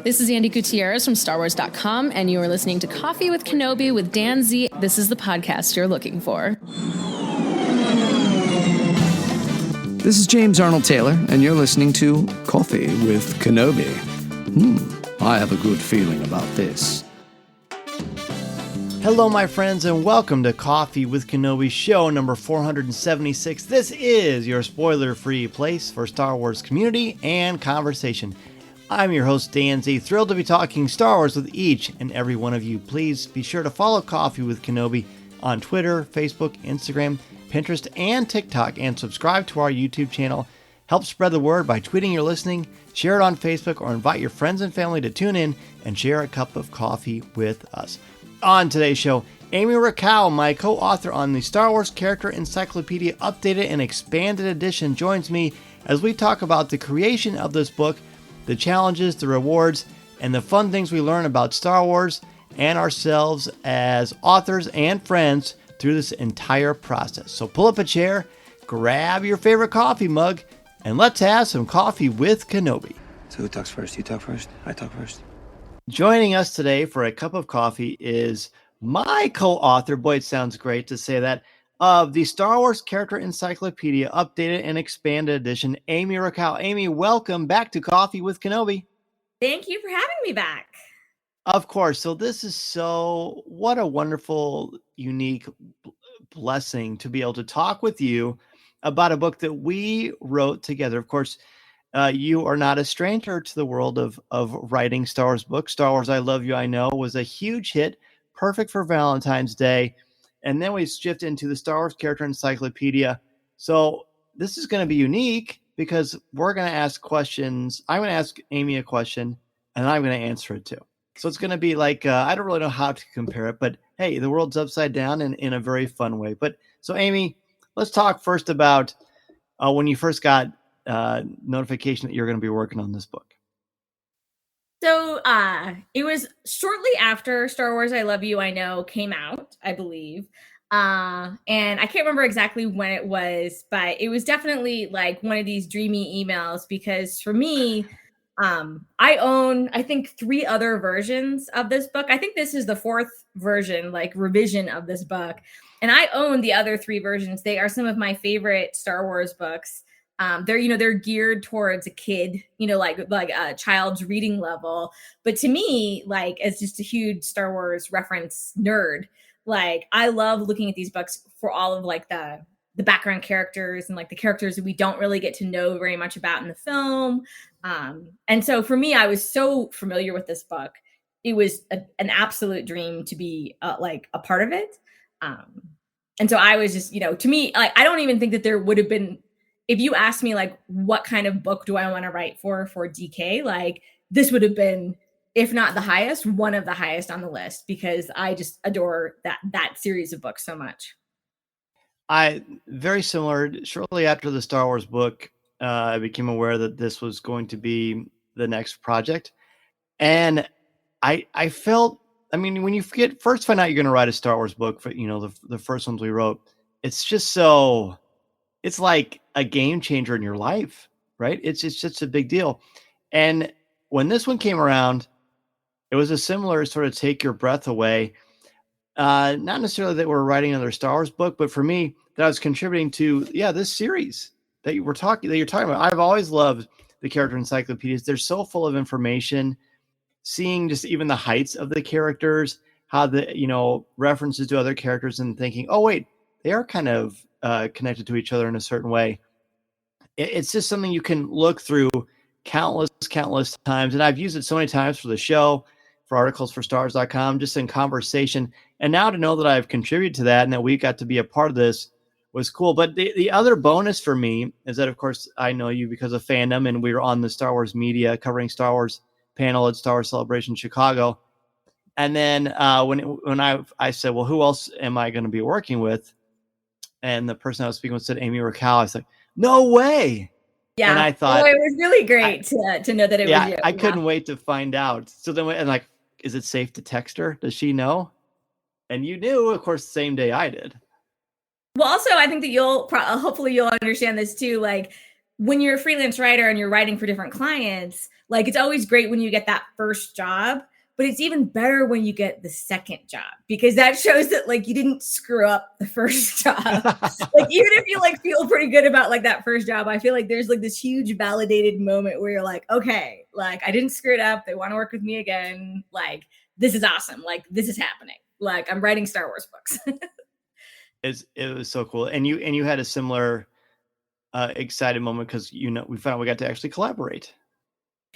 This is Andy Gutierrez from StarWars.com, and you are listening to Coffee with Kenobi with Dan Z. This is the podcast you're looking for. This is James Arnold Taylor, and you're listening to Coffee with Kenobi. I have a good feeling about this. Hello, my friends, and welcome to Coffee with Kenobi, show number 476. This is your spoiler-free place for Star Wars community and conversation. I'm your host, Dan Z, thrilled to be talking Star Wars with each and every one of you. Please be sure to follow Coffee with Kenobi on Twitter, Facebook, Instagram, Pinterest, and TikTok, and subscribe to our YouTube channel. Help spread the word by tweeting you're listening, share it on Facebook, or invite your friends and family to tune in and share a cup of coffee with us. On today's show, Amy Richau, my co-author on the Star Wars Character Encyclopedia Updated and Expanded Edition, joins me as we talk about the creation of this book, the challenges, the rewards, and the fun things we learn about Star Wars and ourselves as authors and friends through this entire process. So pull up a chair, grab your favorite coffee mug, and let's have some coffee with Kenobi. So who talks first? You talk first? I talk first? Joining us today for a cup of coffee is my co-author, boy, it sounds great to say that, of the Star Wars Character Encyclopedia Updated and Expanded Edition, Amy Richau. Amy, welcome back to Coffee with Kenobi. Thank you for having me back. Of course. So this is what a wonderful, unique blessing to be able to talk with you about a book that we wrote together. Of course, you are not a stranger to the world of writing Star Wars books. Star Wars I Love You, I Know was a huge hit, perfect for Valentine's Day. And then we shift into the Star Wars Character Encyclopedia. So this is going to be unique because we're going to ask questions. I'm going to ask Amy a question, and I'm going to answer it too. So it's going to be like, I don't really know how to compare it, but hey, the world's upside down in a very fun way. But so Amy, let's talk first about when you first got notification that you're going to be working on this book. So it was shortly after Star Wars I Love You, I Know came out, I believe. And I can't remember exactly when it was, but it was definitely like one of these dreamy emails because for me, I own, I think, 3 other versions of this book. I think this is the 4th version, like revision of this book. And I own the other 3 versions. They are some of my favorite Star Wars books. They're geared towards a kid, like a child's reading level. But to me, like as just a huge Star Wars reference nerd, like I love looking at these books for all of like the background characters and like the characters that we don't really get to know very much about in the film. And so for me, I was so familiar with this book. It was an absolute dream to be like a part of it. And so I was just, to me, like, I don't even think that there would have been, if you asked me like, what kind of book do I want to write for DK? Like this would have been, if not the highest, one of the highest on the list because I just adore that series of books so much. Very similar. Shortly after the Star Wars book, I became aware that this was going to be the next project. And I felt, when you find out you're going to write a Star Wars book for, the first ones we wrote, it's just it's like a game changer in your life, right? It's just a big deal. And when this one came around, it was a similar sort of take your breath away. Not necessarily that we're writing another Star Wars book, but for me, that I was contributing to, this series that you're talking about. I've always loved the character encyclopedias. They're so full of information, seeing just even the heights of the characters, how the, references to other characters and thinking, oh, wait, they are kind of connected to each other in a certain way. It's just something you can look through countless times. And I've used it so many times for the show, for articles for stars.com, just in conversation. And now to know that I've contributed to that and that we got to be a part of this was cool. But the other bonus for me is that, of course, I know you because of fandom, and we were on the Star Wars media covering Star Wars panel at Star Wars Celebration Chicago. And then when I said, well, who else am I going to be working with? And the person I was speaking with said Amy Richau. I was like, no way. Yeah. And I thought, it was really great to know that it was you. I couldn't wait to find out. So then, and like, is it safe to text her? Does she know? And you knew, of course, the same day I did. Well, also, I think that hopefully you'll understand this too. Like when you're a freelance writer and you're writing for different clients, Like, it's always great when you get that first job, but it's even better when you get the second job, because that shows that like you didn't screw up the first job. Like, even if you like feel pretty good about like that first job, I feel like there's like this huge validated moment where you're like, okay, like I didn't screw it up. They want to work with me again. Like, this is awesome. Like, this is happening. Like, I'm writing Star Wars books. It was so cool. And you had a similar excited moment because we found out we got to actually collaborate.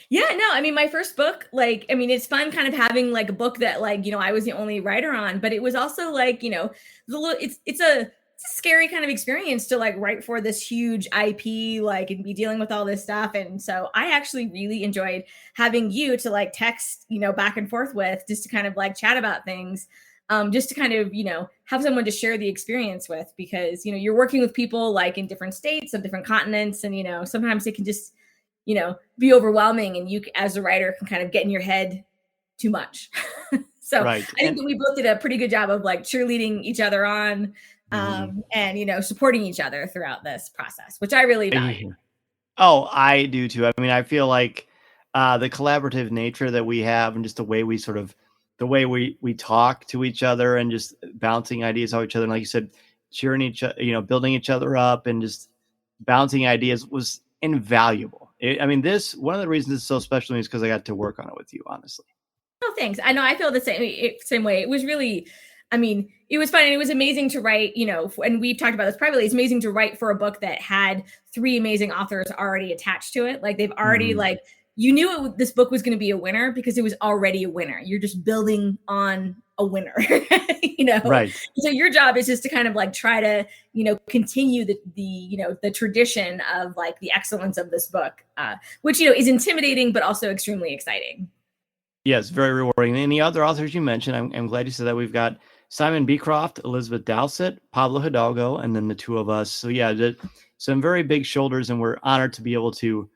Yeah, no, I mean, my first book, like, I mean, it's fun kind of having like a book that like, I was the only writer on, but it was also like, it's a scary kind of experience to like write for this huge IP, like, and be dealing with all this stuff. And so I actually really enjoyed having you to like text, back and forth with, just to kind of like chat about things. Just to kind of, have someone to share the experience with, because, you're working with people like in different states of different continents. And, sometimes it can just, be overwhelming, and you as a writer can kind of get in your head too much. So Right. I think that we both did a pretty good job of like cheerleading each other on, and, supporting each other throughout this process, which I really value. Oh, I do too. I mean, I feel like the collaborative nature that we have, and just the way we talk to each other, and just bouncing ideas off each other. And like you said, cheering each other, building each other up, and just bouncing ideas was invaluable. One of the reasons it's so special to me is because I got to work on it with you, honestly. Oh, thanks. I know I feel the same way. It was really, it was fun, and it was amazing to write, and we've talked about this privately. It's amazing to write for a book that had 3 amazing authors already attached to it. Like, they've already like, you knew this book was going to be a winner because it was already a winner. You're just building on a winner, Right. So your job is just to kind of like try to, continue the tradition of like the excellence of this book, which, is intimidating, but also extremely exciting. Yes, very rewarding. Any other authors you mentioned? I'm glad you said that. We've got Simon Beecroft, Elizabeth Dowsett, Pablo Hidalgo, and then the 2 of us. So yeah, some very big shoulders, and we're honored to be able to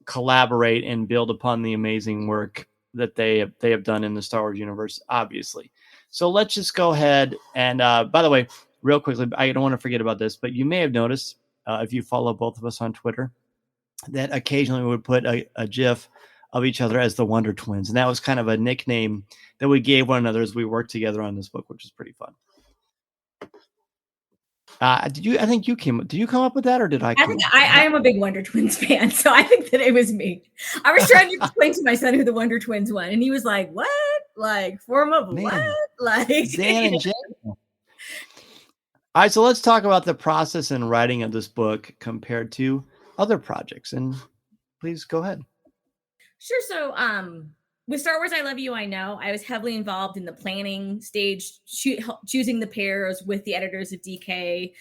collaborate and build upon the amazing work that they have done in the Star Wars universe, obviously. So let's just go ahead and, by the way, real quickly, I don't want to forget about this, but you may have noticed, if you follow both of us on Twitter, that occasionally we would put a GIF of each other as the Wonder Twins. And that was kind of a nickname that we gave one another as we worked together on this book, which is pretty fun. Did you come up with that, or did I? I am a big Wonder Twins fan, so I think that it was me. I was trying to explain to my son who the Wonder Twins were, and he was like, "What? Like, form of what? Like Zan and Jen." All right, so let's talk about the process and writing of this book compared to other projects, and please go ahead. Sure. So, with Star Wars I Love You, I Know, I was heavily involved in the planning stage, choosing the pairs with the editors of DK,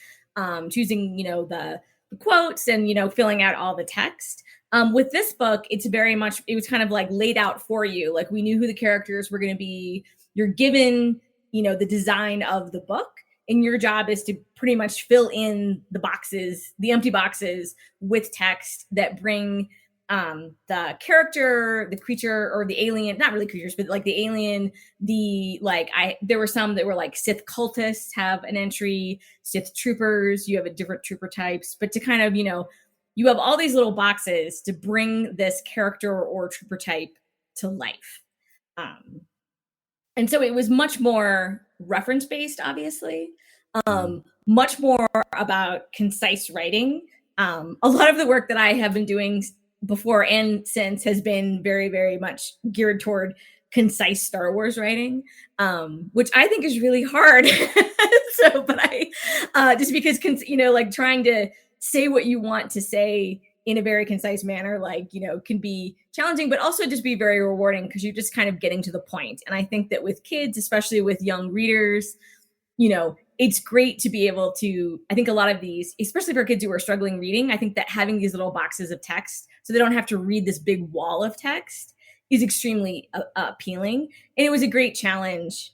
choosing, the quotes, and, filling out all the text. With this book, it was kind of like laid out for you. Like, we knew who the characters were going to be. You're given, the design of the book, and your job is to pretty much fill in the empty boxes with text that bring the character, the creature, or the alien, not really creatures, but like the alien, there were some that were like Sith cultists have an entry, Sith troopers, you have a different trooper types, but to kind of, you have all these little boxes to bring this character or trooper type to life. And so it was much more reference based, obviously, much more about concise writing. A lot of the work that I have been doing before and since has been very, very much geared toward concise Star Wars writing, which I think is really hard. But I just because, like trying to say what you want to say in a very concise manner, can be challenging, but also just be very rewarding because you're just kind of getting to the point. And I think that with kids, especially with young readers, it's great to be able to, I think a lot of these, especially for kids who are struggling reading, I think that having these little boxes of text so they don't have to read this big wall of text is extremely appealing. And it was a great challenge.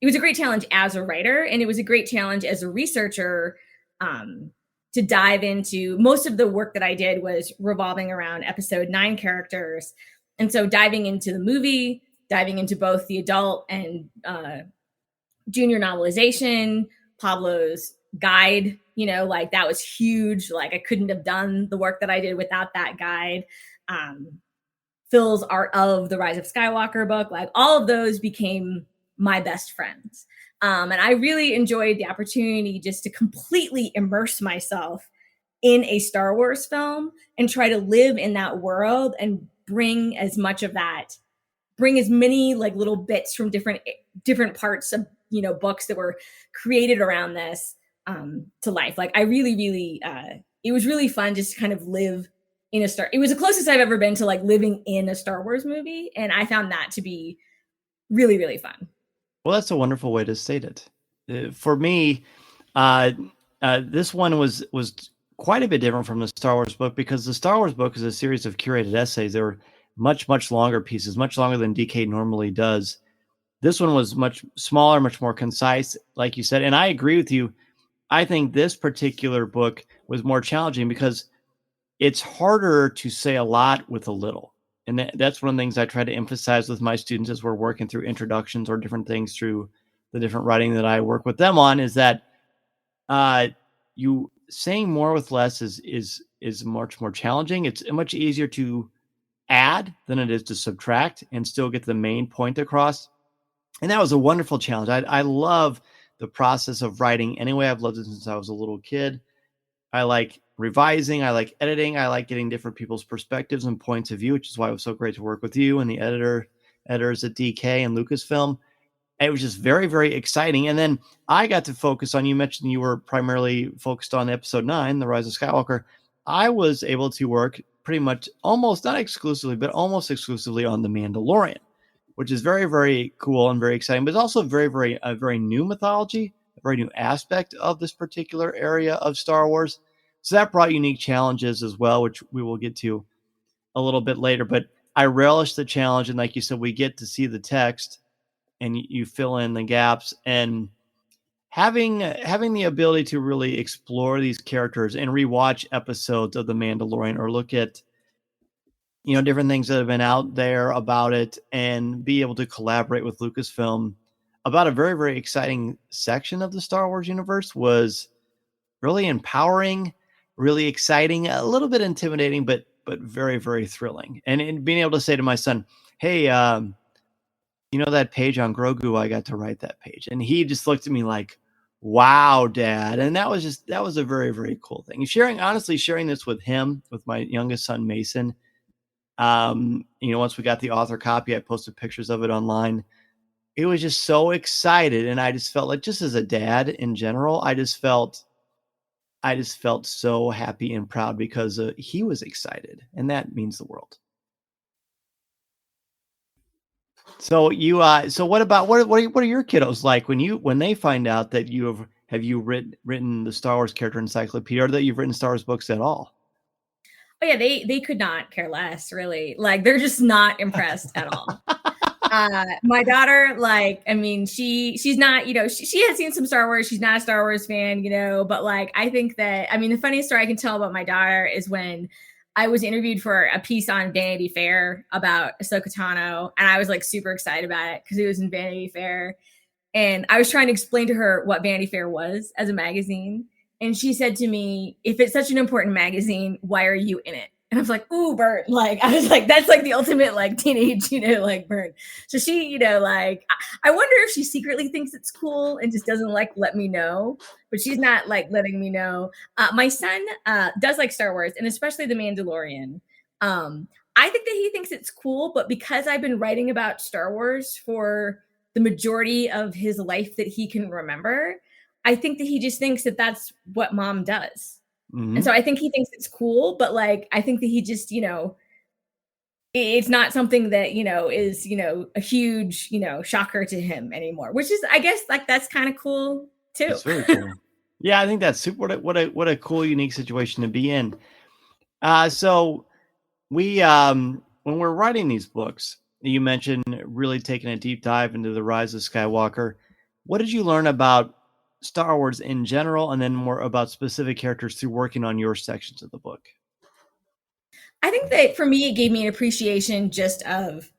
It was a great challenge as a writer, and it was a great challenge as a researcher to dive into. Most of the work that I did was revolving around episode 9 characters. And so diving into the movie, diving into both the adult and junior novelization, Pablo's guide, that was huge. Like, I couldn't have done the work that I did without that guide. Phil's Art of the Rise of Skywalker book, like all of those became my best friends. And I really enjoyed the opportunity just to completely immerse myself in a Star Wars film and try to live in that world and bring as many like little bits from different parts of, books that were created around this to life. Like I really, it was really fun just to kind of live in it was the closest I've ever been to like living in a Star Wars movie. And I found that to be really, really fun. Well, that's a wonderful way to state it. For me, this one was quite a bit different from the Star Wars book, because the Star Wars book is a series of curated essays. They were much longer pieces, much longer than DK normally does. This one was much smaller, much more concise, like you said. And I agree with you. I think this particular book was more challenging because it's harder to say a lot with a little. And that's one of the things I try to emphasize with my students as we're working through introductions or different things through the different writing that I work with them on, is that you saying more with less is much more challenging. It's much easier to add than it is to subtract and still get the main point across. And that was a wonderful challenge. I love the process of writing anyway. I've loved it since I was a little kid. I like revising. I like editing. I like getting different people's perspectives and points of view, which is why it was so great to work with you and the editors at DK and Lucasfilm. It was just very, very exciting. And then I got to focus on, you mentioned you were primarily focused on episode 9, The Rise of Skywalker. I was able to work pretty much almost, not exclusively, but almost exclusively on The Mandalorian, which is very, very cool and very exciting, but it's also a very new mythology, a very new aspect of this particular area of Star Wars. So that brought unique challenges as well, which we will get to a little bit later. But I relish the challenge. And like you said, we get to see the text and you fill in the gaps, and having the ability to really explore these characters and rewatch episodes of The Mandalorian or look at, different things that have been out there about it and be able to collaborate with Lucasfilm about a very, very exciting section of the Star Wars universe was really empowering, really exciting, a little bit intimidating, but very, very thrilling. And being able to say to my son, hey, that page on Grogu, I got to write that page. And he just looked at me like, wow, Dad. And that was a very, very cool thing. Sharing this with him, with my youngest son, Mason. Once we got the author copy, I posted pictures of it online. It was just so excited. And I just felt like, just as a dad in general, I just felt so happy and proud because he was excited, and that means the world. So what are your kiddos like when they find out that have you written the Star Wars character encyclopedia, or that you've written Star Wars books at all? Oh yeah, they could not care less, really. Like they're just not impressed at all. My daughter, she's not, she has seen some Star Wars. She's not a Star Wars fan, but I think that, the funniest story I can tell about my daughter is when I was interviewed for a piece on Vanity Fair about Ahsoka Tano, and I was super excited about it because it was in Vanity Fair. And I was trying to explain to her what Vanity Fair was as a magazine. And she said to me, if it's such an important magazine, why are you in it? And I was like, ooh, burn. I was like, that's the ultimate teenage, burn. So she, I wonder if she secretly thinks it's cool and just doesn't let me know, but she's not letting me know. My son does like Star Wars, and especially The Mandalorian. I think that he thinks it's cool, but because I've been writing about Star Wars for the majority of his life that he can remember, I think that he just thinks that that's what mom does. Mm-hmm. And so I think he thinks it's cool, but I think that he just, it's not something that, is, a huge, shocker to him anymore, which is, I guess, that's kind of cool too. That's very cool. Yeah, I think that's super. What a cool, unique situation to be in. So we, when we're writing these books, you mentioned really taking a deep dive into the Rise of Skywalker. What did you learn about Star Wars in general, and then more about specific characters through working on your sections of the book? I think that for me, it gave me an appreciation just of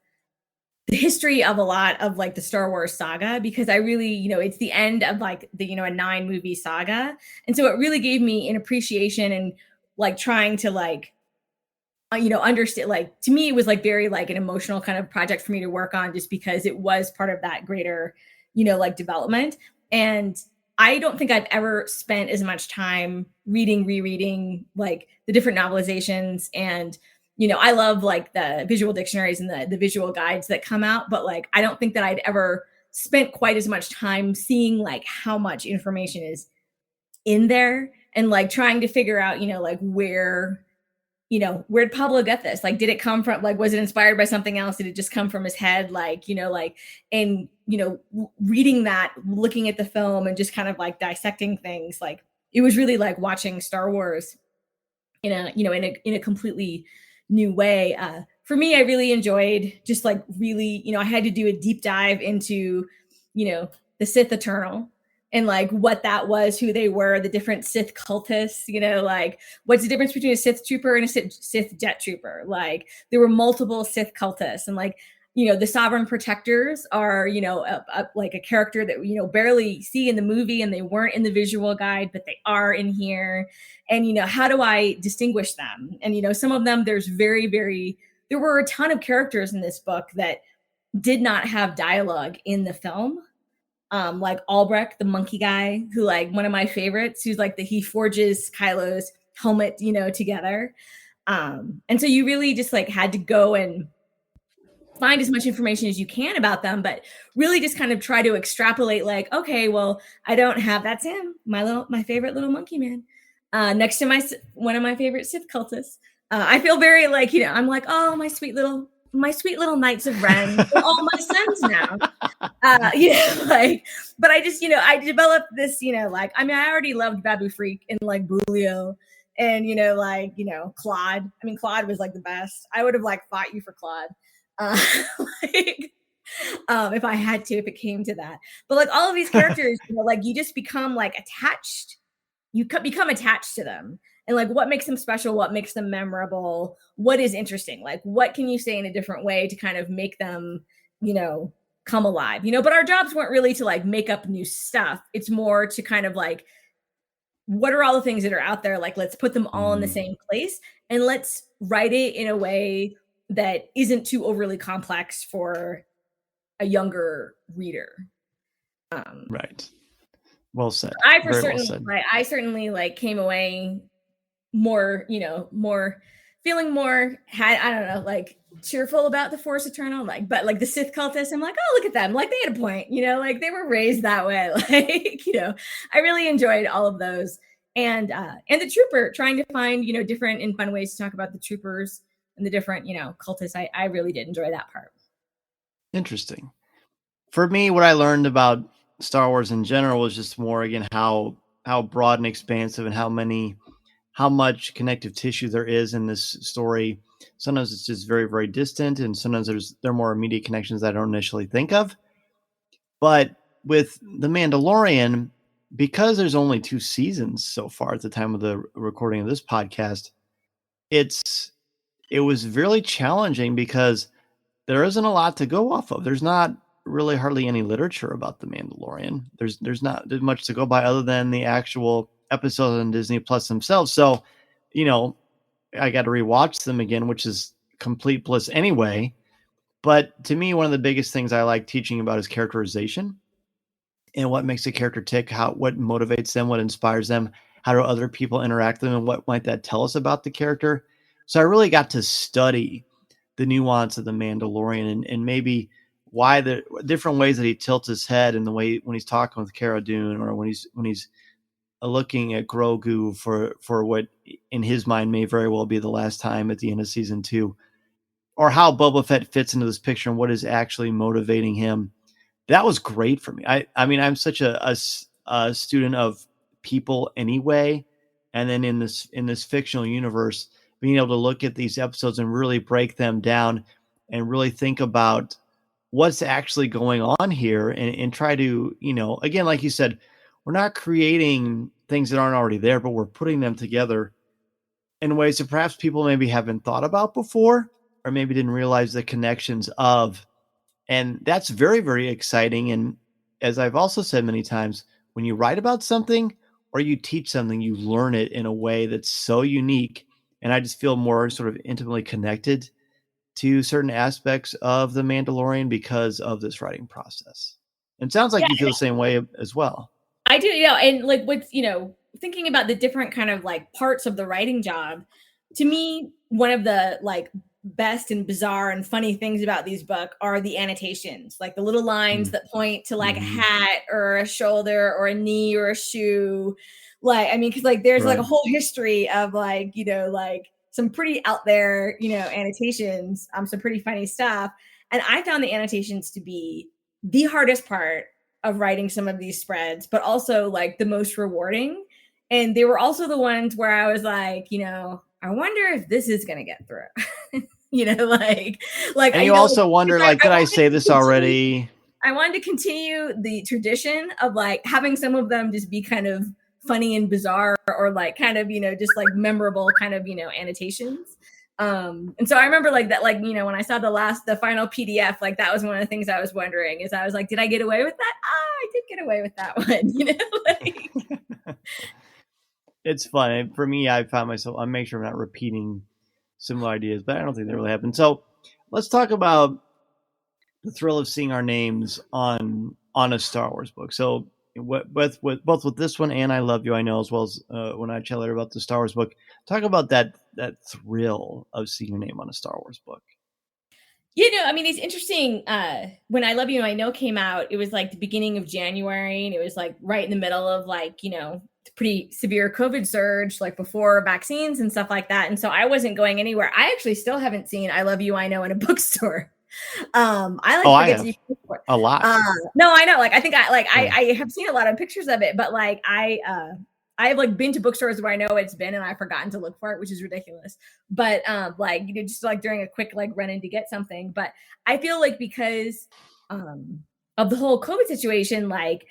the history of a lot of the Star Wars saga, because I really, it's the end of the, a 9-movie saga. And so it really gave me an appreciation and trying to understand, like, to me, it was like very like an emotional kind of project for me to work on, just because it was part of that greater, like development. And I don't think I've ever spent as much time rereading like the different novelizations. And, I love like the visual dictionaries and the visual guides that come out, but like, I don't think that I'd ever spent quite as much time seeing like how much information is in there, and like trying to figure out, like where'd Pablo get this? Like, did it come from, like, was it inspired by something else? Did it just come from his head? Like, and, reading that, looking at the film and just kind of like dissecting things, like, it was really like watching Star Wars in a completely new way. For me, I really enjoyed just like really, I had to do a deep dive into, the Sith Eternal, and like what that was, who they were, the different Sith cultists, like what's the difference between a Sith trooper and a Sith jet trooper? Like there were multiple Sith cultists, and like, the Sovereign Protectors are, like a character that, barely see in the movie, and they weren't in the visual guide, but they are in here. And, how do I distinguish them? And, some of them, there were a ton of characters in this book that did not have dialogue in the film. Like Albrecht, the monkey guy, who like one of my favorites, who's like he forges Kylo's helmet, together. And so you really just like had to go and find as much information as you can about them, but really just kind of try to extrapolate like, okay, well, I don't have, that's him, my favorite little monkey man, next to one of my favorite Sith cultists. I feel very like, I'm like, oh, my sweet little Knights of Ren, they're all my sons now. Like, but I just, I developed this, like, I mean, I already loved Babu Freak and like Bulio and, Claude. I mean, Claude was like the best. I would have like fought you for Claude. Like, if I had to, if it came to that. But like all of these characters, like you just become like attached. You become attached to them, and like what makes them special, what makes them memorable, what is interesting, like what can you say in a different way to kind of make them, come alive, but our jobs weren't really to like make up new stuff. It's more to kind of like, what are all the things that are out there? Like, let's put them all in the same place and let's write it in a way that isn't too overly complex for a younger reader. Right. Well said. I certainly like came away more, feeling more, I don't know, like cheerful about the Force Eternal, like, but like the Sith cultists, I'm like, oh, look at them. Like they had a point, like they were raised that way. Like, I really enjoyed all of those. And the trooper, trying to find, different and fun ways to talk about the troopers and the different, cultists. I really did enjoy that part. Interesting. For me, what I learned about Star Wars in general was just more, again, how broad and expansive and how much connective tissue there is in this story. Sometimes it's just very, very distant, and sometimes there are more immediate connections that I don't initially think of. But with The Mandalorian, because there's only 2 seasons so far at the time of the recording of this podcast, it was really challenging because there isn't a lot to go off of. There's not really hardly any literature about The Mandalorian. There's not much to go by other than the actual episodes on Disney Plus themselves. So, I got to rewatch them again, which is complete bliss anyway. But to me, one of the biggest things I like teaching about is characterization and what makes a character tick, what motivates them, what inspires them, how do other people interact with them, and what might that tell us about the character. So I really got to study the nuance of the Mandalorian and maybe why the different ways that he tilts his head and the way when he's talking with Cara Dune or when he's looking at Grogu for what in his mind may very well be the last time at the end of season 2, or how Boba Fett fits into this picture and what is actually motivating him. That was great for me. I mean, I'm such a student of people anyway. And then in this fictional universe, being able to look at these episodes and really break them down and really think about what's actually going on here and try to, again, like you said, we're not creating things that aren't already there, but we're putting them together in ways that perhaps people maybe haven't thought about before, or maybe didn't realize the connections of. And that's very, very exciting. And as I've also said many times, when you write about something or you teach something, you learn it in a way that's so unique and I just feel more sort of intimately connected to certain aspects of The Mandalorian because of this writing process. And it sounds like Yeah, you feel the same way as well. I do, and like what's thinking about the different kind of like parts of the writing job, to me, one of the like best and bizarre and funny things about these book are the annotations, like the little lines that point to like a hat or a shoulder or a knee or a shoe. Like, I mean, because like there's like a whole history of like, like some pretty out there, annotations, some pretty funny stuff. And I found the annotations to be the hardest part of writing some of these spreads, but also like the most rewarding. And they were also the ones where I was like, I wonder if this is going to get through. Like, and you also wonder, like, did I say this already? I wanted to continue the tradition of like having some of them just be kind of funny and bizarre, or like kind of, just like memorable kind of, annotations. And so I remember like that, like, when I saw the final PDF, like that was one of the things I was wondering, is I was like, did I get away with that? I did get away with that one, like. It's fun. For me, I found myself, I make sure I'm not repeating similar ideas, but I don't think that really happened. So let's talk about the thrill of seeing our names on a Star Wars book. So both with this one and I Love You, I Know, as well as when I chat later about the Star Wars book, talk about that thrill of seeing your name on a Star Wars book. I mean, it's interesting. When I Love You, I Know came out, it was like the beginning of January, and it was like right in the middle of like, pretty severe COVID surge, like before vaccines and stuff like that. And so I wasn't going anywhere. I actually still haven't seen I Love You, I Know in a bookstore. I have a lot. No, I know. Like, I think I have seen a lot of pictures of it, but like I have like been to bookstores where I know it's been and I've forgotten to look for it, which is ridiculous. But like, just like during a quick like run in to get something. But I feel like because of the whole COVID situation, like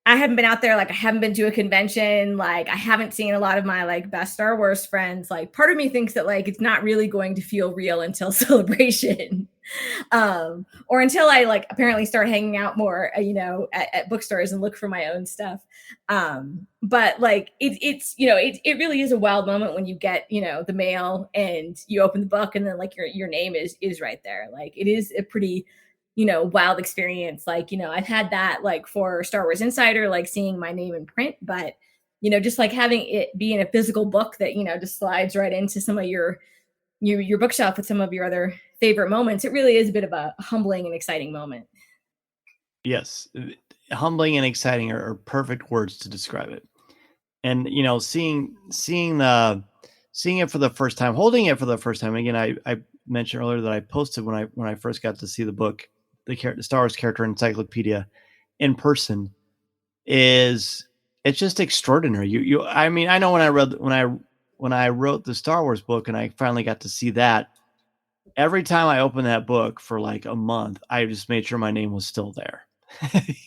I haven't been out there, like I haven't been to a convention, like I haven't seen a lot of my like best Star Wars friends. Like part of me thinks that like it's not really going to feel real until Celebration. Or until I like apparently start hanging out more, at bookstores and look for my own stuff. But like it's it really is a wild moment when you get, the mail and you open the book and then like your name is right there. Like it is a pretty, wild experience. Like, I've had that like for Star Wars Insider, like seeing my name in print, but just like having it be in a physical book that, just slides right into some of your bookshelf with some of your other favorite moments. It really is a bit of a humbling and exciting moment. Yes. Humbling and exciting are perfect words to describe it. And, seeing it for the first time, holding it for the first time. Again, I mentioned earlier that I posted when I first got to see the book, the Star Wars character Encyclopedia in person, it's just extraordinary. I mean, I know when I wrote the Star Wars book and I finally got to see that, every time I opened that book for like a month, I just made sure my name was still there.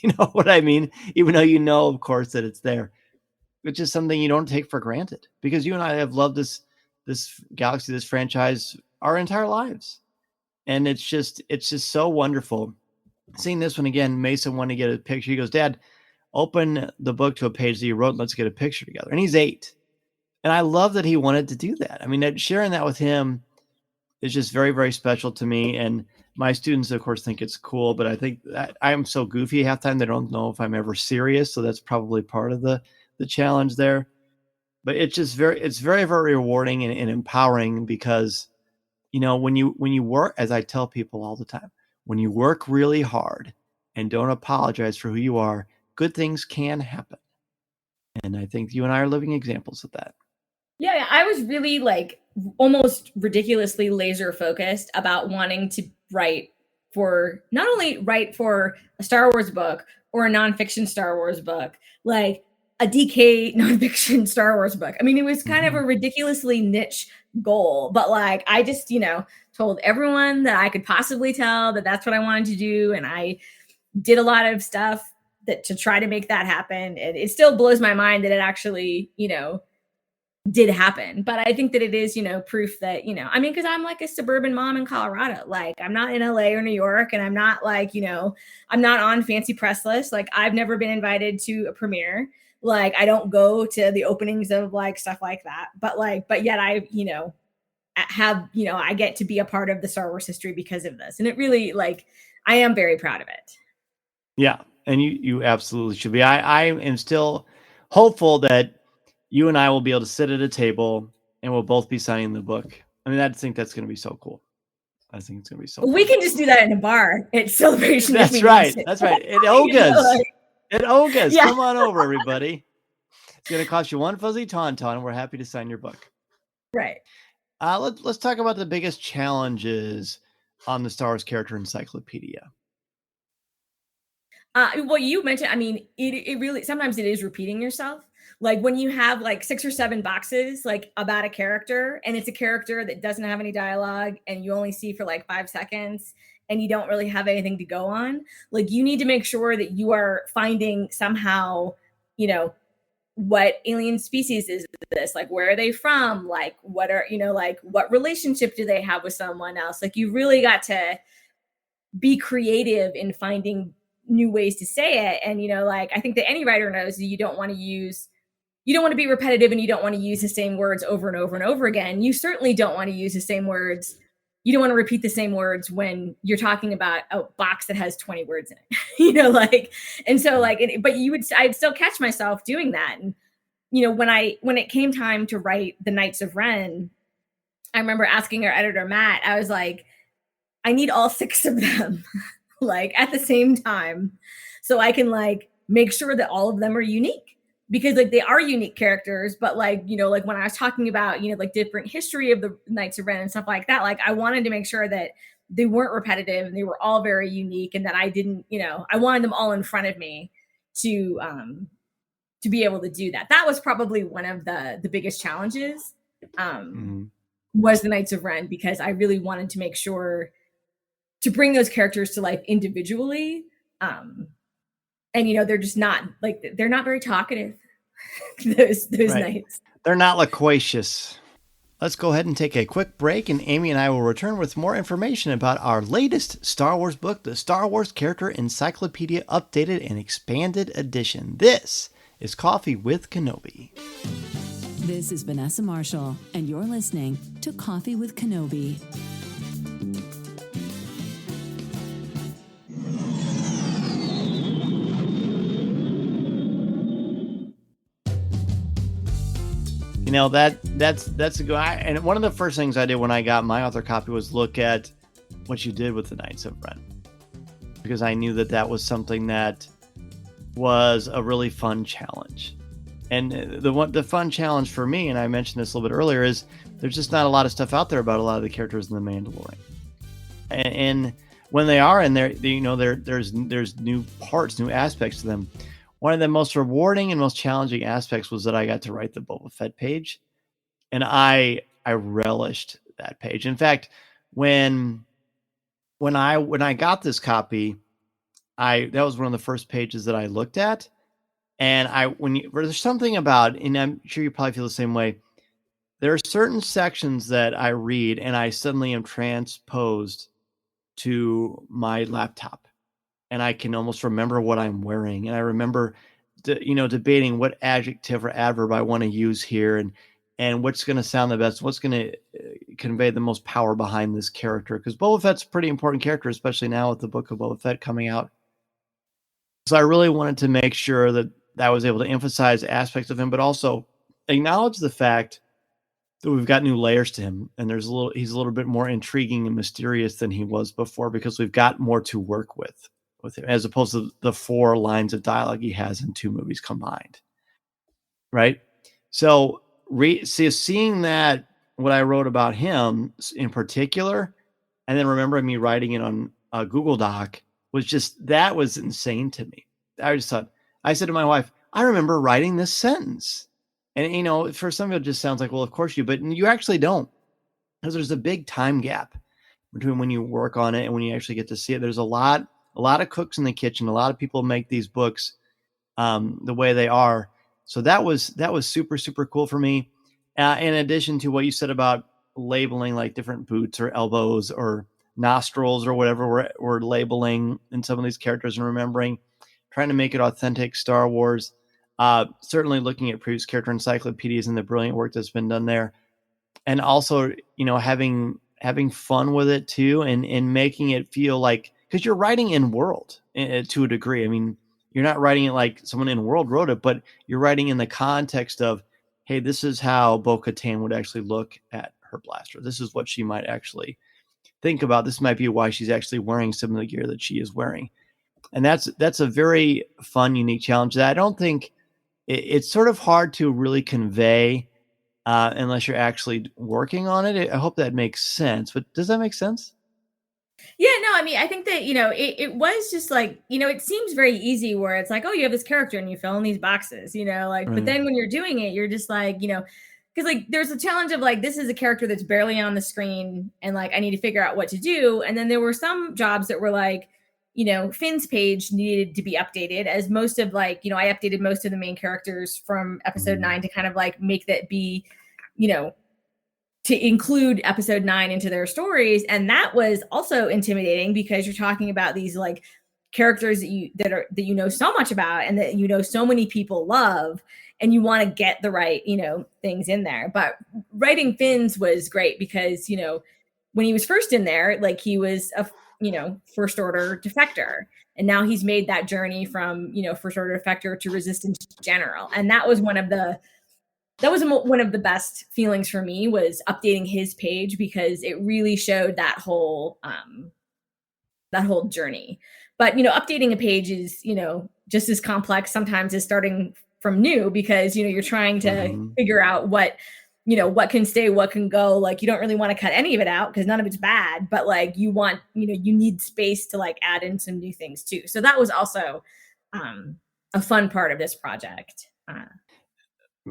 You know what I mean? Even though of course, that it's there. It's just something you don't take for granted, because you and I have loved this galaxy, this franchise, our entire lives. And it's just so wonderful. Seeing this one again, Mason wanted to get a picture. He goes, Dad, open the book to a page that you wrote and let's get a picture together. And he's 8. And I love that he wanted to do that. I mean, sharing that with him is just very, very special to me. And my students, of course, think it's cool, but I think that I'm so goofy half the time, they don't know if I'm ever serious. So that's probably part of the challenge there. But it's very, very rewarding and empowering, because, when you work, as I tell people all the time, when you work really hard and don't apologize for who you are, good things can happen. And I think you and I are living examples of that. Yeah, I was really like almost ridiculously laser focused about wanting to not only write for a Star Wars book or a nonfiction Star Wars book, like a DK nonfiction Star Wars book. I mean, it was kind of a ridiculously niche goal, but like I just, told everyone that I could possibly tell that that's what I wanted to do. And I did a lot of stuff to try to make that happen. And it still blows my mind that it actually, did happen. But I think that it is, proof that, I mean, because I'm like a suburban mom in Colorado. Like I'm not in LA or New York, and I'm not like, I'm not on fancy press lists. Like I've never been invited to a premiere. Like, I don't go to the openings of like stuff like that, but yet I, have, I get to be a part of the Star Wars history because of this. And it really, like, I am very proud of it. Yeah. And you absolutely should be. I am still hopeful that you and I will be able to sit at a table and we'll both be signing the book. I mean, I think that's going to be so cool. I think it's going to be so We cool. can just do that in a bar at Celebration. That's right. That's right. At Oga's. At Oga's. Yeah. Come on over, everybody. It's going to cost you one fuzzy tauntaun, and we're happy to sign your book. Right. Let's talk about the biggest challenges on the Star Wars Character Encyclopedia. Well, you mentioned, I mean, it really, sometimes it is repeating yourself. Like when you have like 6 or 7 boxes, like about a character, and it's a character that doesn't have any dialogue and you only see for like 5 seconds and you don't really have anything to go on. Like you need to make sure that you are finding somehow, what alien species is this? Like, where are they from? Like, what are, like what relationship do they have with someone else? Like you really got to be creative in finding new ways to say it. And, like, I think that any writer knows that you don't want to be repetitive and you don't want to use the same words over and over and over again. You certainly don't want to use the same words. You don't want to repeat the same words when you're talking about a box that has 20 words in it, and so but I'd still catch myself doing that. And, when it came time to write the Knights of Ren, I remember asking our editor, Matt, I was like, I need all 6 of them like at the same time so I can like make sure that all of them are unique, because like they are unique characters, but like, like when I was talking about, like different history of the Knights of Ren and stuff like that, like I wanted to make sure that they weren't repetitive and they were all very unique, and that I didn't, I wanted them all in front of me to be able to do that. That was probably one of the biggest challenges was the Knights of Ren, because I really wanted to make sure to bring those characters to life individually. And, they're just not like, they're not very talkative. those Right. Knights. They're not loquacious. Let's go ahead and take a quick break, and Amy and I will return with more information about our latest Star Wars book, the Star Wars Character Encyclopedia Updated and Expanded Edition. This is Coffee with Kenobi. This is Vanessa Marshall, and you're listening to Coffee with Kenobi. That's a good. And one of the first things I did when I got my author copy was look at what you did with the Knights of Ren, because I knew that was something that was a really fun challenge. And the fun challenge for me, and I mentioned this a little bit earlier, is there's just not a lot of stuff out there about a lot of the characters in The Mandalorian. And when they are in there, there's new parts, new aspects to them. One of the most rewarding and most challenging aspects was that I got to write the Boba Fett page, and I relished that page. In fact, when I got this copy, that was one of the first pages that I looked at, and there's something about, and I'm sure you probably feel the same way. There are certain sections that I read, and I suddenly am transposed to my laptop. And I can almost remember what I'm wearing. And I remember, debating what adjective or adverb I want to use here, and what's going to sound the best, what's going to convey the most power behind this character. Because Boba Fett's a pretty important character, especially now with the book of Boba Fett coming out. So I really wanted to make sure that I was able to emphasize aspects of him, but also acknowledge the fact that we've got new layers to him. And he's a little bit more intriguing and mysterious than he was before, because we've got more to work with him, as opposed to the 4 lines of dialogue he has in 2 movies combined. Right. So seeing that, what I wrote about him in particular, and then remembering me writing it on a Google Doc, that was insane to me. I said to my wife, I remember writing this sentence. And, for some people it just sounds like, well, of course you, but you actually don't, because there's a big time gap between when you work on it and when you actually get to see it. There's a lot of cooks in the kitchen. A lot of people make these books the way they are. So that was super, super cool for me. In addition to what you said about labeling like different boots or elbows or nostrils or whatever we're labeling in some of these characters, and remembering, trying to make it authentic Star Wars. Certainly looking at previous character encyclopedias and the brilliant work that's been done there. And also, having fun with it too, and making it feel like, because you're writing in world to a degree. I mean, you're not writing it like someone in world wrote it, but you're writing in the context of, hey, this is how Bo-Katan would actually look at her blaster. This is what she might actually think about. This might be why she's actually wearing some of the gear that she is wearing. And that's a very fun, unique challenge that I don't think it's sort of hard to really convey unless you're actually working on it. I hope that makes sense. But does that make sense? Yeah, no, I mean, I think that, it was just like, it seems very easy where it's like, oh, you have this character and you fill in these boxes, like, but then when you're doing it, you're just like, because like there's a challenge of like, this is a character that's barely on the screen and like, I need to figure out what to do. And then there were some jobs that were like, Finn's page needed to be updated, as most of like, I updated most of the main characters from episode 9 to kind of like make that be, to include episode 9 into their stories. And that was also intimidating because you're talking about these like characters that you know so much about and that so many people love, and you want to get the right things in there. But writing Finn's was great because when he was first in there, like he was a first order defector, and now he's made that journey from first order defector to resistance general. And that was one of the best feelings for me, was updating his page, because it really showed that whole journey. But updating a page is just as complex sometimes as starting from new, because you're trying to figure out what can stay, what can go. Like, you don't really want to cut any of it out because none of it's bad, but like you want you need space to like add in some new things too. So that was also a fun part of this project.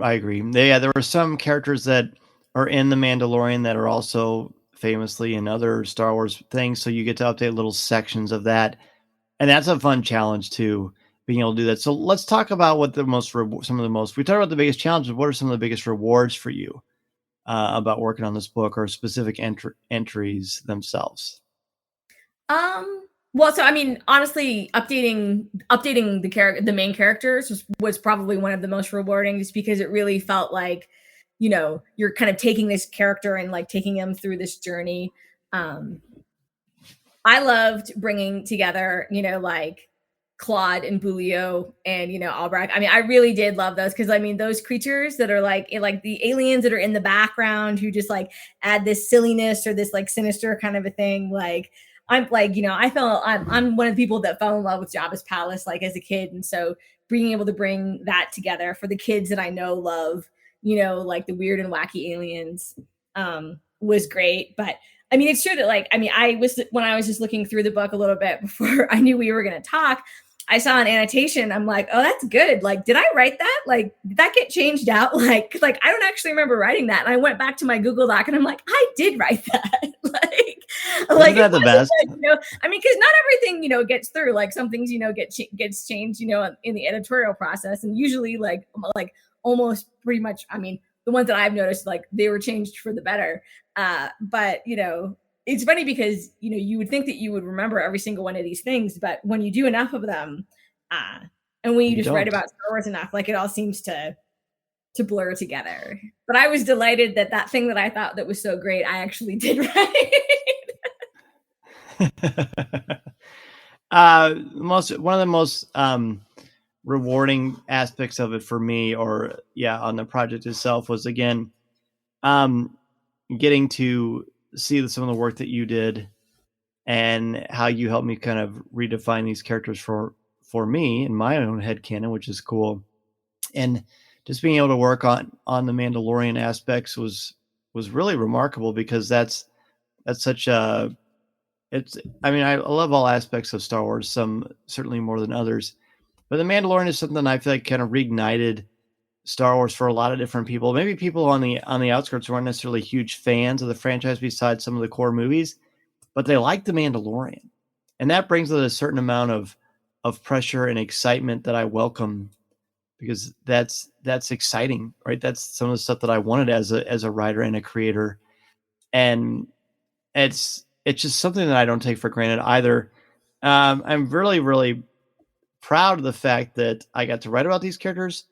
I agree. There were some characters that are in The Mandalorian that are also famously in other Star Wars things, so you get to update little sections of that, and that's a fun challenge too, being able to do that. So let's talk about what we talked about the biggest challenges. What are some of the biggest rewards for you about working on this book, or specific entries themselves? Well, so I mean, honestly, updating the main characters was probably one of the most rewarding, just because it really felt like, you're kind of taking this character and like taking them through this journey. I loved bringing together, like Claude and Bulio and, Albrecht. I mean, I really did love those, because I mean, those creatures that are like the aliens that are in the background who just like add this silliness or this like sinister kind of a thing. Like, I'm like, I'm one of the people that fell in love with Jabba's palace, like as a kid. And so being able to bring that together for the kids that I know love, like the weird and wacky aliens, was great. But I mean, it's true that like, I mean, when I was just looking through the book a little bit before I knew we were going to talk, I saw an annotation. I'm like, oh, that's good. Like, did I write that? Like, did that get changed out? Like I don't actually remember writing that. And I went back to my Google Doc and I'm like, I did write that. Isn't that the best? Like, I mean, because not everything, gets through. Like some things, gets changed, in the editorial process. And usually like almost pretty much, I mean, the ones that I've noticed, like they were changed for the better. But, it's funny because, you would think that you would remember every single one of these things, but when you do enough of them, and when you just write about Star Wars enough, like it all seems to blur together. But I was delighted that thing that I thought that was so great, I actually did write. One of the most rewarding aspects of it for me, on the project itself, was again getting to see some of the work that you did and how you helped me kind of redefine these characters for me in my own headcanon, which is cool. And just being able to work on the Mandalorian aspects was really remarkable, because that's such a, I love all aspects of Star Wars, some certainly more than others, but the Mandalorian is something I feel like kind of reignited Star Wars for a lot of different people. Maybe people on the outskirts who aren't necessarily huge fans of the franchise besides some of the core movies, but they like the Mandalorian, and that brings with a certain amount of pressure and excitement that I welcome, because that's exciting, right? That's some of the stuff that I wanted as a writer and a creator, and it's just something that I don't take for granted either. I'm really, really proud of the fact that I got to write about these characters,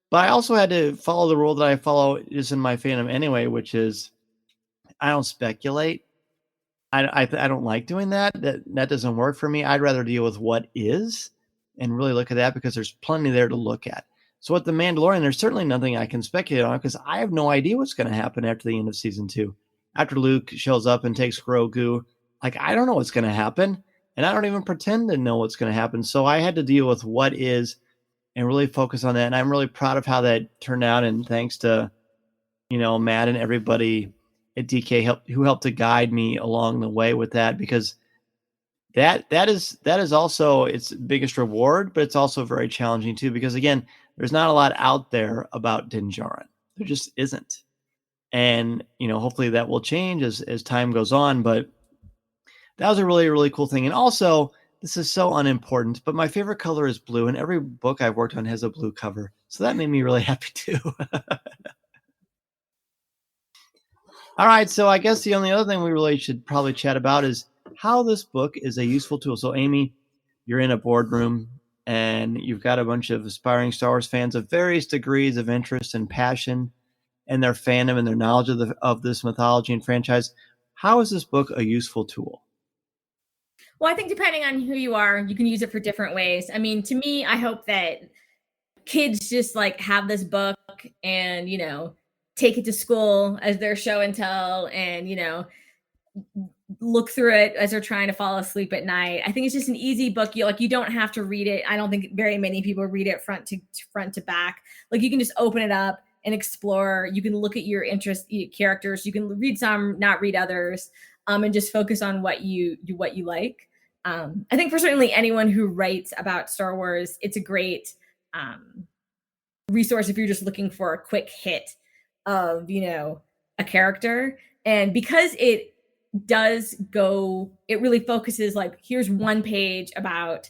But I also had to follow the rule that I follow just in my fandom anyway, which is I don't speculate. I don't like doing that. That doesn't work for me. I'd rather deal with what is and really look at that because there's plenty there to look at. So with The Mandalorian, there's certainly nothing I can speculate on because I have no idea what's going to happen after the end of season 2. After Luke shows up and takes Grogu, like I don't know what's going to happen, and I don't even pretend to know what's going to happen. So I had to deal with what is and really focus on that. And I'm really proud of how that turned out. And thanks to Matt and everybody at DK who helped to guide me along the way with that, because that is also its biggest reward, but it's also very challenging too, because again, there's not a lot out there about Din Djarin. There just isn't. And, hopefully that will change as time goes on, but that was a really, really cool thing. And also, this is so unimportant, but my favorite color is blue, and every book I've worked on has a blue cover. So that made me really happy too. All right, so I guess the only other thing we really should probably chat about is how this book is a useful tool. So, Amy, you're in a boardroom, and you've got a bunch of aspiring Star Wars fans of various degrees of interest and passion and their fandom and their knowledge of this mythology and franchise. How is this book a useful tool? Well, I think depending on who you are, you can use it for different ways. I mean, to me, I hope that kids just like have this book and, take it to school as their show and tell and, look through it as they're trying to fall asleep at night. I think it's just an easy book. You don't have to read it. I don't think very many people read it front to back. Like you can just open it up and explore. You can look at your characters. You can read some, not read others, and just focus on what you like. I think for certainly anyone who writes about Star Wars, it's a great resource if you're just looking for a quick hit of, a character. And because it really focuses like, here's one page about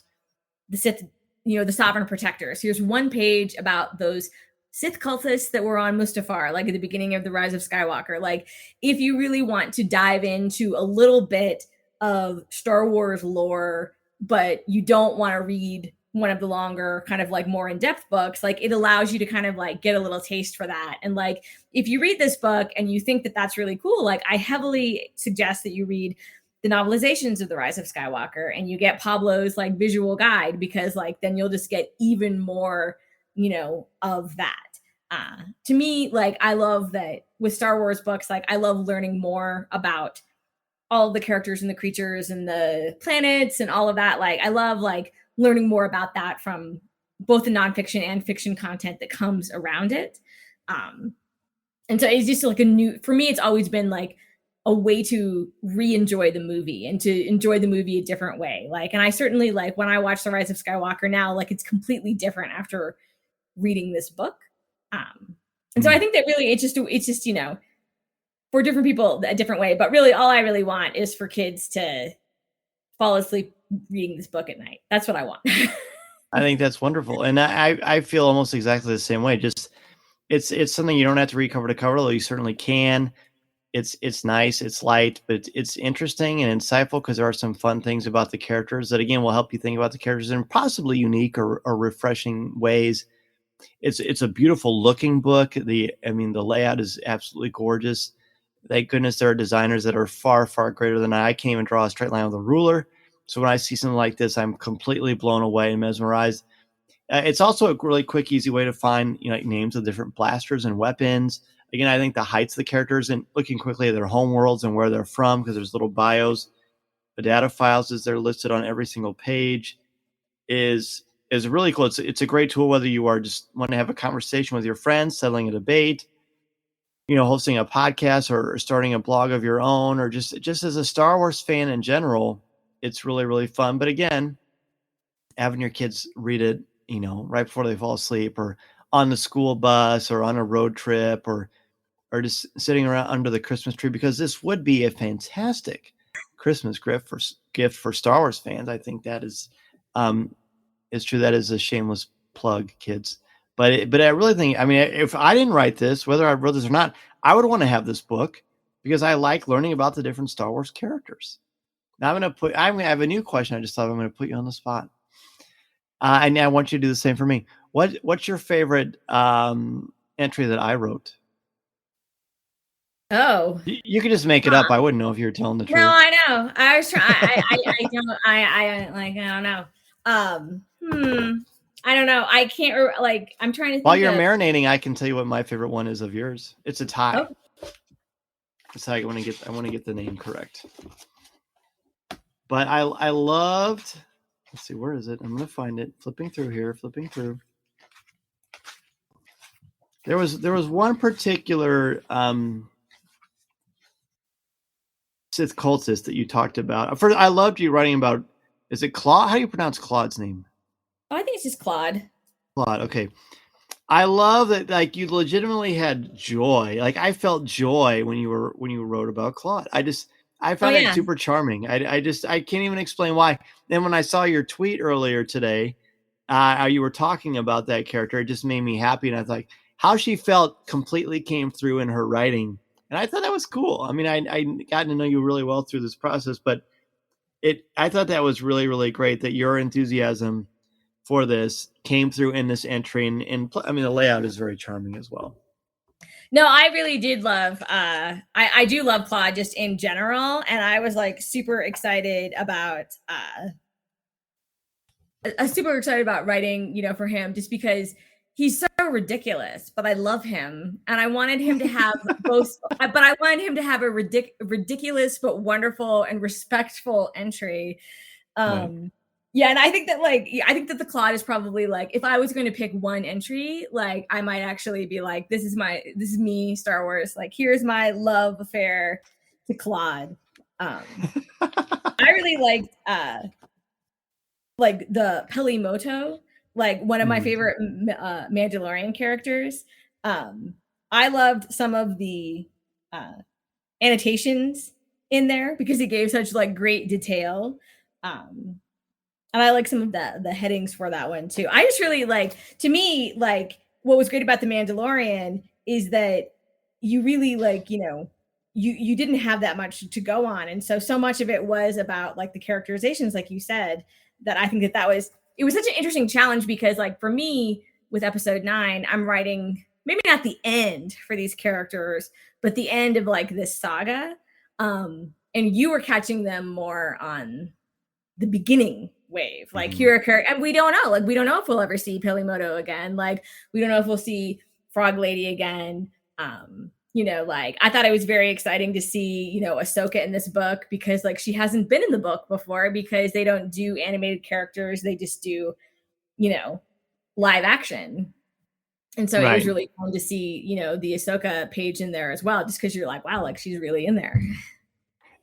the Sith, the Sovereign Protectors. Here's one page about those Sith cultists that were on Mustafar, like at the beginning of The Rise of Skywalker. Like if you really want to dive into a little bit of Star Wars lore, but you don't want to read one of the longer kind of like more in-depth books, like it allows you to kind of like get a little taste for that. And like, if you read this book and you think that that's really cool, like I heavily suggest that you read the novelizations of The Rise of Skywalker and you get Pablo's like visual guide, because like, then you'll just get even more, of that. To me, like, I love that with Star Wars books, like I love learning more about all of the characters and the creatures and the planets and all of that. Like, I love like learning more about that from both the nonfiction and fiction content that comes around it. And so it's just like for me, it's always been like a way to re-enjoy the movie and to enjoy the movie a different way. Like, and I certainly like when I watch The Rise of Skywalker now, like it's completely different after reading this book. And so I think that really, it's just, for different people, a different way, but really all I really want is for kids to fall asleep reading this book at night. That's what I want. I think that's wonderful. And I feel almost exactly the same way. Just it's something you don't have to read cover to cover, though you certainly can. It's nice, it's light, but it's interesting and insightful because there are some fun things about the characters that again will help you think about the characters in possibly unique or refreshing ways. It's a beautiful looking book. The layout is absolutely gorgeous. Thank goodness there are designers that are far, far greater than I can't even draw a straight line with a ruler. So when I see something like this, I'm completely blown away and mesmerized. It's also a really quick, easy way to find like names of different blasters and weapons. Again, I think the heights of the characters and looking quickly at their home worlds and where they're from, because there's little bios, the data files as they're listed on every single page, is really cool. It's a great tool whether you are just want to have a conversation with your friends, settling a debate, hosting a podcast or starting a blog of your own, or just as a Star Wars fan in general. It's really, really fun. But again, having your kids read it, right before they fall asleep or on the school bus or on a road trip or just sitting around under the Christmas tree, because this would be a fantastic Christmas gift for Star Wars fans. I think that is true. That is a shameless plug, kids. But I really think, if I didn't write this, whether I wrote this or not, I would want to have this book because I like learning about the different Star Wars characters. Now I have a new question. I just thought I'm going to put you on the spot. And I want you to do the same for me. What's your favorite entry that I wrote? Oh, You could just make it up. I wouldn't know if you were telling the truth. no, I know. I was trying. I don't know. I don't know. I can't I'm trying to think. While you're marinating, I can tell you what my favorite one is of yours. It's a tie. Oh. So I want to get the name correct. But I loved. Let's see, where is it? I'm gonna find it. Flipping through. There was one particular Sith cultist that you talked about. First, I loved you writing about. Is it Claude? How do you pronounce Claude's name? Oh, I think it's just Claude. Claude. Okay. I love that. Like, you legitimately had joy. Like, I felt joy when you wrote about Claude. I found it super charming. I can't even explain why. Then when I saw your tweet earlier today, you were talking about that character, it just made me happy. And I was like, how she felt completely came through in her writing. And I thought that was cool. I mean, I got to know you really well through this process, but I thought that was really, really great that your enthusiasm for this came through in this entry. And I mean, the layout is very charming as well. No, I really did love, I do love Claude just in general. And I was like super excited about, writing, for him just because he's so ridiculous, but I love him. And I wanted him to have both, but I wanted him to have a ridiculous, but wonderful and respectful entry. Right. Yeah, and I think that the Claude is probably like, if I was going to pick one entry, like I might actually be like, this is me, Star Wars. Like, here's my love affair to Claude. I really liked like the Pelimoto, like one of my favorite Mandalorian characters. I loved some of the annotations in there because it gave such like great detail. And I like some of the headings for that one too. I just really to me, what was great about The Mandalorian is that you really you didn't have that much to go on. And so much of it was about like the characterizations, like you said, that I think it was such an interesting challenge because for me with episode 9, I'm writing maybe not the end for these characters, but the end of this saga. And you were catching them more on the beginning wave, here a character, and we don't know, we don't know if we'll ever see Pelimoto again. We don't know if we'll see Frog Lady again. I thought it was very exciting to see, Ahsoka in this book because she hasn't been in the book before because they don't do animated characters. They just do, live action. And so It was really fun to see, the Ahsoka page in there as well, just because you're like, wow, she's really in there.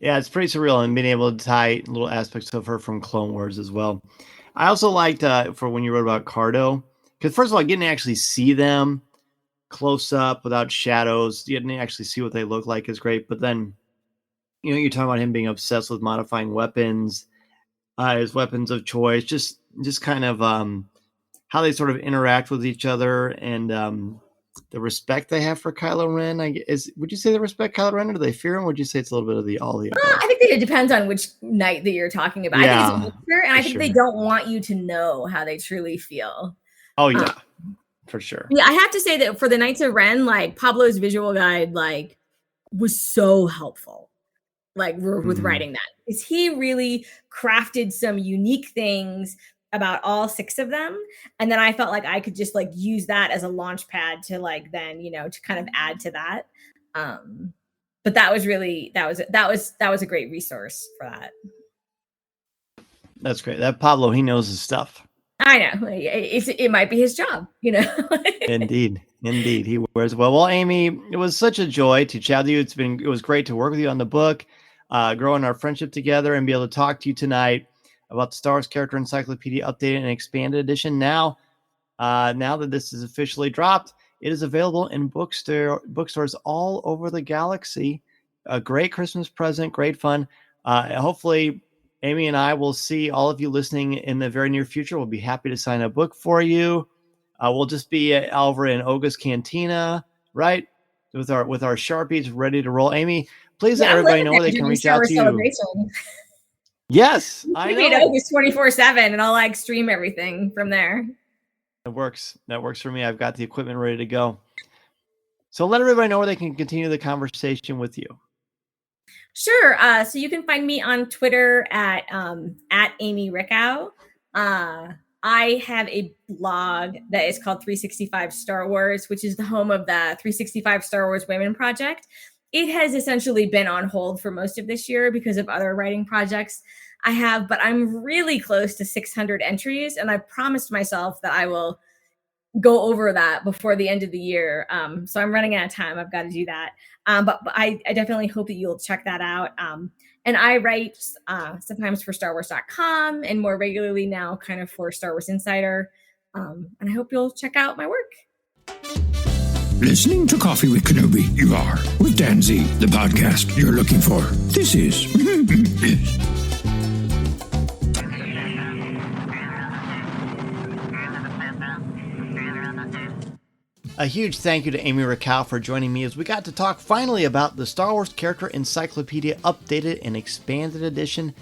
Yeah, it's pretty surreal, and being able to tie little aspects of her from Clone Wars as well. I also liked for when you wrote about Cardo, because first of all, getting to actually see them close up without shadows, getting to actually see what they look like is great. But then, you're talking about him being obsessed with modifying weapons, his weapons of choice, just kind of how they sort of interact with each other, and the respect they have for Kylo Ren. Would you say they respect Kylo Ren, or do they fear him? Would you say it's a little bit of the all the above? I think that it depends on which night that you're talking about. Yeah, I think it's a mixture, and I think they don't want you to know how they truly feel. Oh yeah, for sure. Yeah, I have to say that for the Knights of Ren, Pablo's visual guide was so helpful. With writing that, is he really crafted some unique things about all 6 of them, and then I felt like I could just use that as a launch pad to then to kind of add to that. But that was a great resource for that. That's great. That Pablo, he knows his stuff. I know it might be his job, Indeed, he wears well. Well, Amy, it was such a joy to chat with you. It was great to work with you on the book, growing our friendship together, and be able to talk to you tonight about the Star Wars Character Encyclopedia updated and expanded edition. Now that this is officially dropped, it is available in bookstores all over the galaxy. A great Christmas present, great fun. Hopefully, Amy and I will see all of you listening in the very near future. We'll be happy to sign a book for you. We'll just be over in Olga's Cantina, right? With our Sharpies ready to roll. Amy, please let everybody know where they can reach out to you. Yes, I Maybe it know. opens 24/7, and I'll like stream everything from there. That works. That works for me. I've got the equipment ready to go. So let everybody know where they can continue the conversation with you. Sure. So you can find me on Twitter at Amy Richau. I have a blog that is called 365 Star Wars, which is the home of the 365 Star Wars Women Project. It has essentially been on hold for most of this year because of other writing projects I have, but I'm really close to 600 entries, and I promised myself that I will go over that before the end of the year. So I'm running out of time. I've got to do that. But I definitely hope that you'll check that out. And I write sometimes for StarWars.com and more regularly now kind of for Star Wars Insider. And I hope you'll check out my work. Listening to Coffee with Kenobi, you are with Dan Z, the podcast you're looking for. This is... A huge thank you to Amy Richau for joining me as we got to talk finally about the Star Wars Character Encyclopedia Updated and Expanded Edition,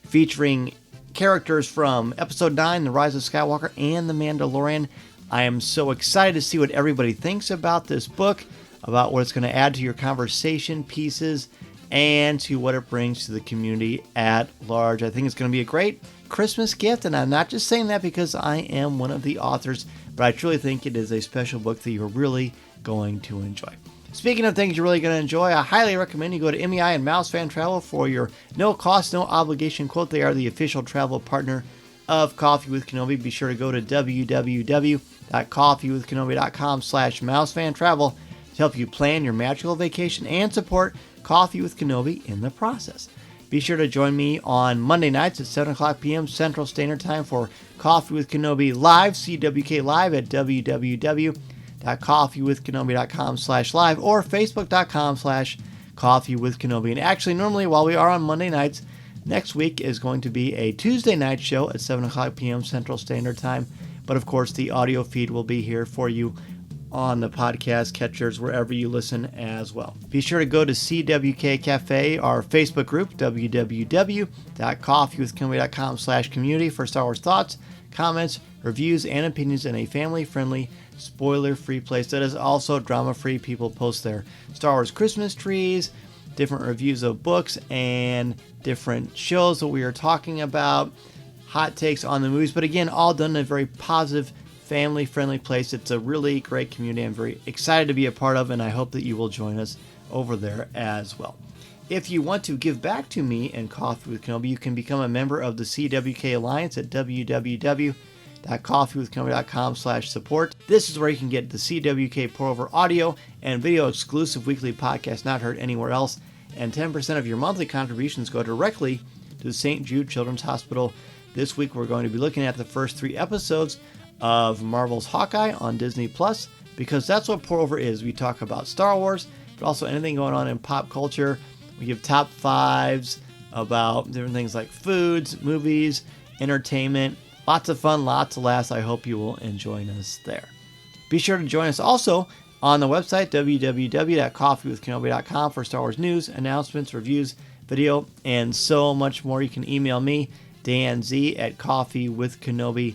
featuring characters from Episode 9, The Rise of Skywalker, and The Mandalorian. I am so excited to see what everybody thinks about this book, about what it's going to add to your conversation pieces, and to what it brings to the community at large. I think it's going to be a great Christmas gift, and I'm not just saying that because I am one of the authors, but I truly think it is a special book that you're really going to enjoy. Speaking of things you're really going to enjoy, I highly recommend you go to MEI and Mouse Fan Travel for your no cost, no obligation quote. They are the official travel partner of Coffee with Kenobi. Be sure to go to www.coffeewithkenobi.com/mousefantravel to help you plan your magical vacation and support Coffee with Kenobi in the process. Be sure to join me on Monday nights at 7 o'clock p.m. Central Standard Time for Coffee with Kenobi Live, CWK Live at www.coffeewithkenobi.com/live or facebook.com/coffeewithkenobi. And actually, normally while we are on Monday nights, next week is going to be a Tuesday night show at 7 o'clock p.m. Central Standard Time. But of course, the audio feed will be here for you on the podcast catchers wherever you listen as well. Be sure to go to CWK Cafe, our Facebook group, www.coffeewithkenobi.com/community for Star Wars thoughts, comments, reviews, and opinions in a family-friendly, spoiler-free place that is also drama-free. People post their Star Wars Christmas trees, different reviews of books, and different shows that we are talking about, hot takes on the movies, but again, all done in a very positive, family-friendly place. It's a really great community I'm very excited to be a part of, and I hope that you will join us over there as well. If you want to give back to me and Coffee with Kenobi, you can become a member of the CWK Alliance at www.coffeewithkenobi.com/support. This is where you can get the CWK pour-over audio and video exclusive weekly podcast not heard anywhere else, and 10% of your monthly contributions go directly to the St. Jude Children's Hospital. This week we're going to be looking at the first 3 episodes of Marvel's Hawkeye on Disney Plus, because that's what Pour Over is. We talk about Star Wars, but also anything going on in pop culture. We give top 5s about different things like foods, movies, entertainment. Lots of fun, lots of laughs. I hope you will join us there. Be sure to join us also on the website, www.coffeewithkenobi.com, for Star Wars news, announcements, reviews, video, and so much more. You can email me, danz at coffeewithkenobi.com.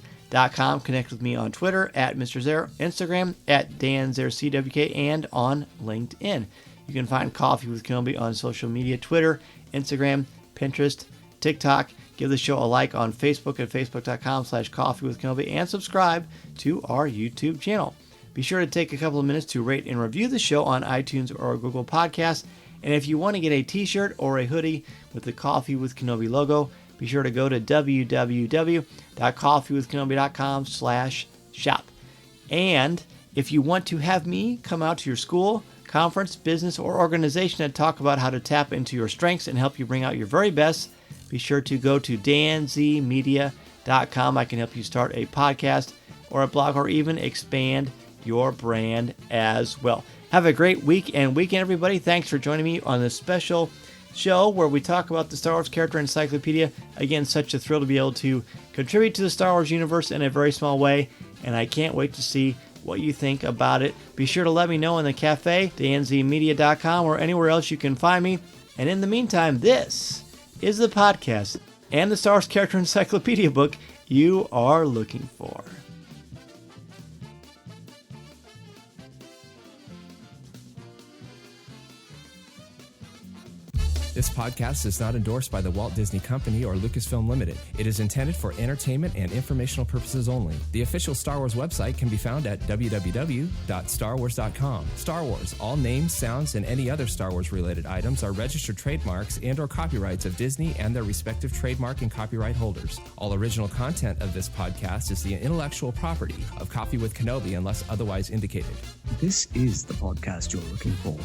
Connect with me on Twitter at Mr. Zer, Instagram at DanZerCWK, and on LinkedIn. You can find Coffee with Kenobi on social media, Twitter, Instagram, Pinterest, TikTok. Give the show a like on Facebook at facebook.com/coffeewithkenobi, and subscribe to our YouTube channel. Be sure to take a couple of minutes to rate and review the show on iTunes or Google Podcasts. And if you want to get a t-shirt or a hoodie with the Coffee with Kenobi logo, be sure to go to www.coffeewithkenobi.com/shop. And if you want to have me come out to your school, conference, business, or organization and talk about how to tap into your strengths and help you bring out your very best, be sure to go to danzmedia.com. I can help you start a podcast or a blog, or even expand your brand as well. Have a great week and weekend, everybody. Thanks for joining me on this special show where we talk about the Star Wars Character Encyclopedia. Again, such a thrill to be able to contribute to the Star Wars universe in a very small way, and I can't wait to see what you think about it. Be sure to let me know in the cafe, danzmedia.com, or anywhere else you can find me. And in the meantime, this is the podcast and the Star Wars Character Encyclopedia book you are looking for. This podcast is not endorsed by the Walt Disney Company or Lucasfilm Limited. It is intended for entertainment and informational purposes only. The official Star Wars website can be found at www.starwars.com. Star Wars, all names, sounds, and any other Star Wars related items are registered trademarks and or copyrights of Disney and their respective trademark and copyright holders. All original content of this podcast is the intellectual property of Coffee with Kenobi unless otherwise indicated. This is the podcast you're looking for.